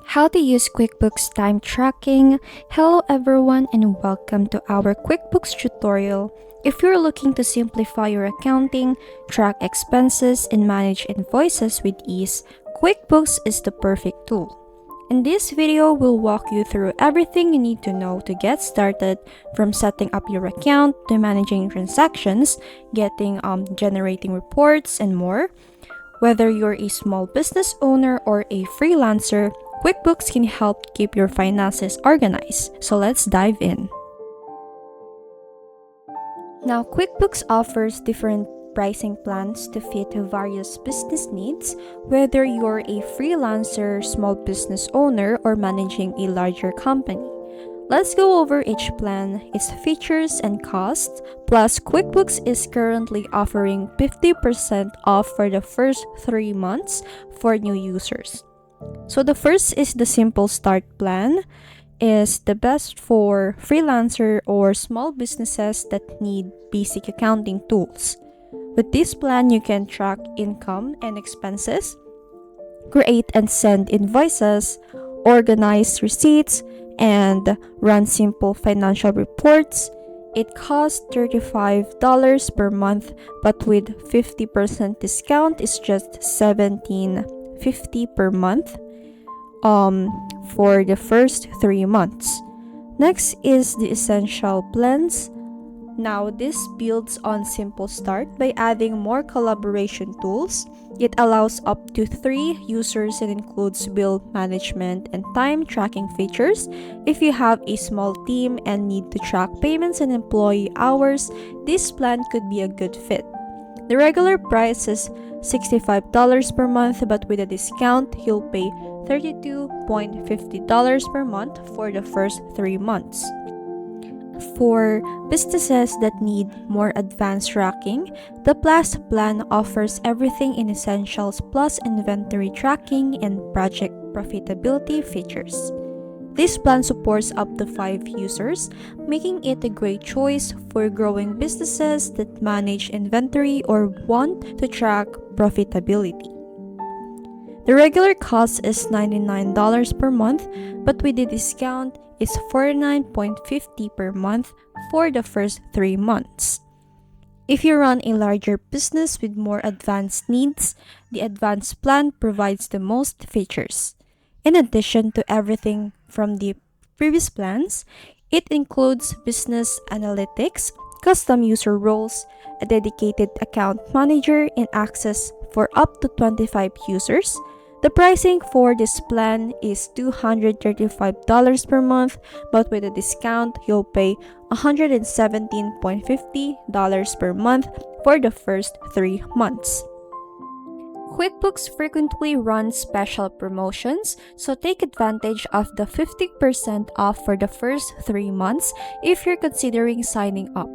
How to use QuickBooks Time Tracking. Hello everyone and welcome to our QuickBooks tutorial. If you're looking to simplify your accounting, track expenses, and manage invoices with ease, QuickBooks is the perfect tool. In this video, we'll walk you through everything you need to know to get started, from setting up your account to managing transactions, generating reports, and more. Whether you're a small business owner or a freelancer, QuickBooks can help keep your finances organized. So let's dive in. Now, QuickBooks offers different pricing plans to fit various business needs, whether you're a freelancer, small business owner, or managing a larger company. Let's go over each plan, its features and costs. Plus, QuickBooks is currently offering 50% off for the first 3 months for new users. So the first is the Simple Start plan, is the best for freelancer or small businesses that need basic accounting tools. With this plan, you can track income and expenses, create and send invoices, organize receipts, and run simple financial reports. It costs $35 per month, but with 50% discount, it's just $17.50 per month for the first 3 months. Next is the Essential plans. Now, this builds on Simple Start by adding more collaboration tools. It allows up to 3 users and includes bill management and time tracking features. If you have a small team and need to track payments and employee hours, this plan could be a good fit. The regular price is $65 per month, but with a discount, you'll pay $32.50 per month for the first 3 months. For businesses that need more advanced tracking, the Plus plan offers everything in Essentials plus inventory tracking and project profitability features. This plan supports up to 5 users, making it a great choice for growing businesses that manage inventory or want to track profitability. The regular cost is $99 per month, but with the discount, is $49.50 per month for the first 3 months. If you run a larger business with more advanced needs, the advanced plan provides the most features. In addition to everything from the previous plans, it includes business analytics, custom user roles, a dedicated account manager, and access for up to 25 users. The pricing for this plan is $235 per month, but with a discount, you'll pay $117.50 per month for the first 3 months. QuickBooks frequently runs special promotions, so take advantage of the 50% off for the first 3 months if you're considering signing up.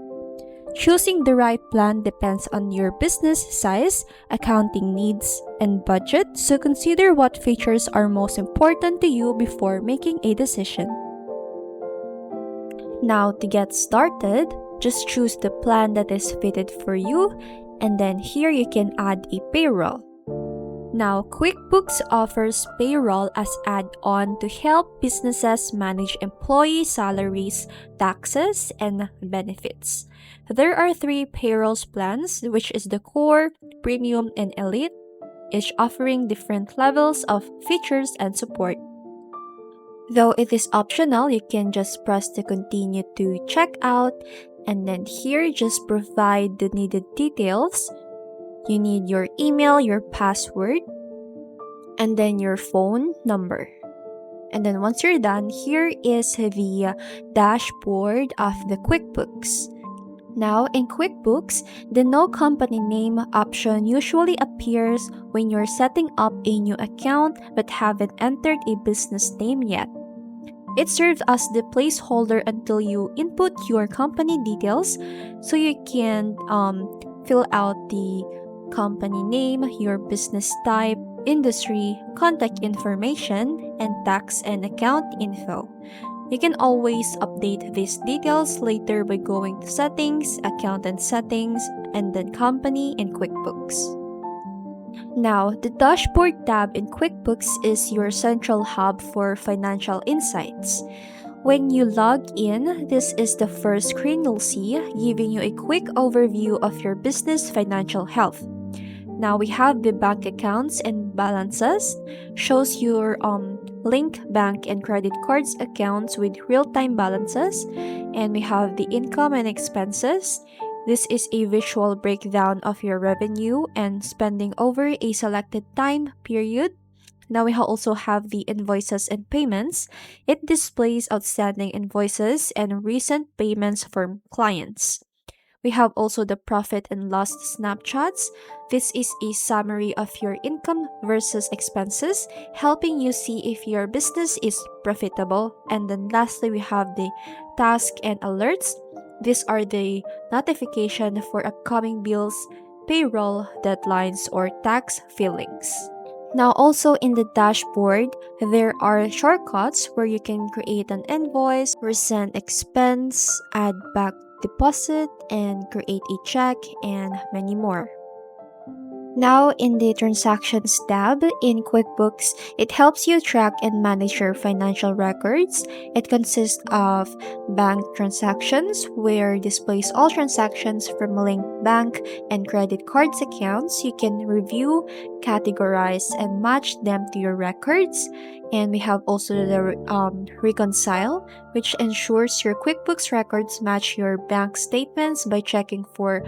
Choosing the right plan depends on your business size, accounting needs, and budget, so consider what features are most important to you before making a decision. Now, to get started, just choose the plan that is fitted for you, and then here you can add a payroll. Now, QuickBooks offers payroll as add-on to help businesses manage employee salaries, taxes, and benefits. There are 3 payrolls plans, which is the Core, Premium, and Elite, each offering different levels of features and support. Though it is optional, you can just press to continue to check out, and then here just provide the needed details. You need your email, your password, and then your phone number. And then once you're done, here is the dashboard of the QuickBooks. Now, in QuickBooks, the No Company Name option usually appears when you're setting up a new account but haven't entered a business name yet. It serves as the placeholder until you input your company details, so you can fill out the company name, your business type, industry, contact information, and tax and account info. You can always update these details later by going to Settings, Account and Settings, and then Company in QuickBooks. Now, the dashboard tab in QuickBooks is your central hub for financial insights. When you log in, this is the first screen you'll see, giving you a quick overview of your business financial health. Now we have the bank accounts and balances, shows your link bank and credit cards accounts with real-time balances, and we have the income and expenses. This is a visual breakdown of your revenue and spending over a selected time period. Now we also have the invoices and payments. It displays outstanding invoices and recent payments from clients. We have also the profit and loss snapshots. This is a summary of your income versus expenses, helping you see if your business is profitable. And then lastly, we have the task and alerts. These are the notification for upcoming bills, payroll, deadlines, or tax filings. Now, also in the dashboard, there are shortcuts where you can create an invoice, resend expense, add back deposit, and create a check, and many more. Now, in the Transactions tab in QuickBooks, it helps you track and manage your financial records. It consists of bank transactions, where it displays all transactions from linked bank and credit cards accounts. You can review, categorize, and match them to your records. And we have also the Reconcile, which ensures your QuickBooks records match your bank statements by checking for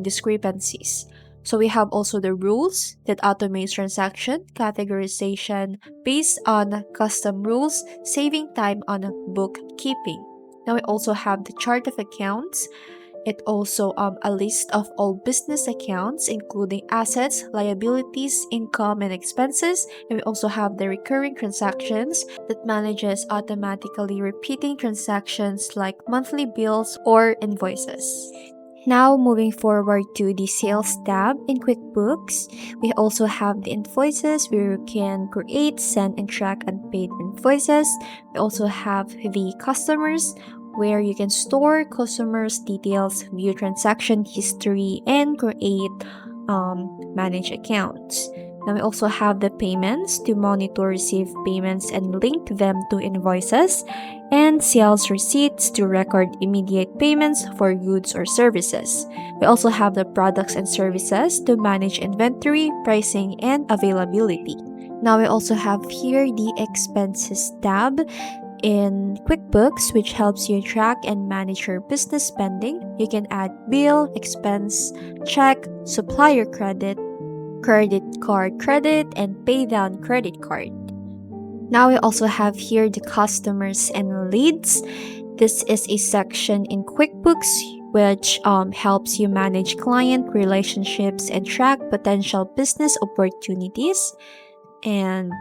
discrepancies. So we have also the rules that automates transaction categorization based on custom rules, saving time on bookkeeping. Now we also have the chart of accounts. It also a list of all business accounts, including assets, liabilities, income, and expenses. And we also have the recurring transactions that manages automatically repeating transactions like monthly bills or invoices. Now, moving forward to the Sales tab in QuickBooks, we also have the invoices where you can create, send, and track unpaid invoices. We also have the Customers where you can store customers' details, view transaction history, and create manage accounts. Now we also have the Payments to monitor received payments and link them to invoices, and Sales Receipts to record immediate payments for goods or services. We also have the Products and Services to manage inventory, pricing, and availability. Now we also have here the Expenses tab in QuickBooks, which helps you track and manage your business spending. You can add bill, expense, check, supplier credit, credit card credit, and pay down credit card. Now we also have here the Customers and Leads. This is a section in QuickBooks which helps you manage client relationships and track potential business opportunities. And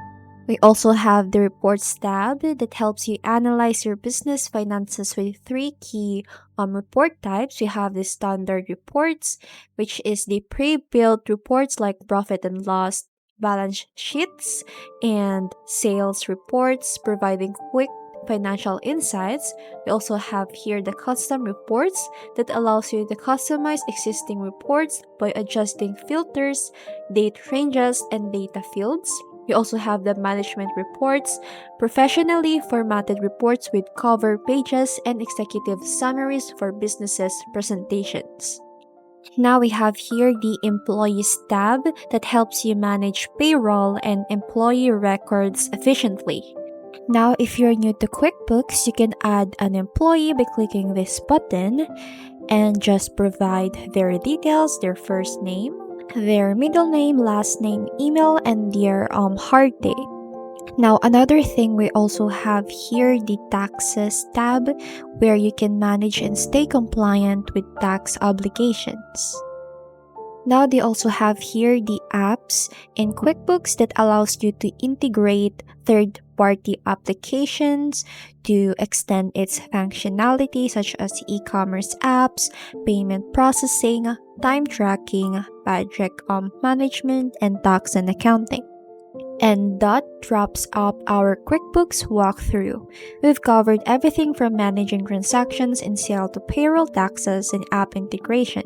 we also have the Reports tab that helps you analyze your business finances with three key report types. We have the standard reports, which is the pre-built reports like profit and loss, balance sheets, and sales reports, providing quick financial insights. We also have here the custom reports that allows you to customize existing reports by adjusting filters, date ranges, and data fields. We also have the management reports, professionally formatted reports with cover pages and executive summaries for businesses' presentations. Now we have here the Employees tab that helps you manage payroll and employee records efficiently. Now, if you're new to QuickBooks, you can add an employee by clicking this button and just provide their details, their first name, their middle name, last name, email, and their hard date. Now, another thing we also have here the Taxes tab where you can manage and stay compliant with tax obligations. Now they also have here the apps in QuickBooks that allows you to integrate third-party applications to extend its functionality such as e-commerce apps, payment processing, time tracking, budget management, and tax and accounting. And that wraps up our QuickBooks walkthrough. We've covered everything from managing transactions in sale to payroll, taxes, and app integration.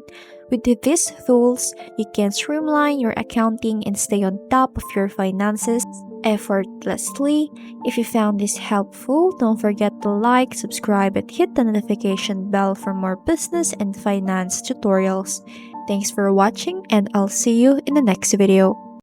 With these tools, you can streamline your accounting and stay on top of your finances effortlessly. If you found this helpful, don't forget to like, subscribe, and hit the notification bell for more business and finance tutorials. Thanks for watching, and I'll see you in the next video.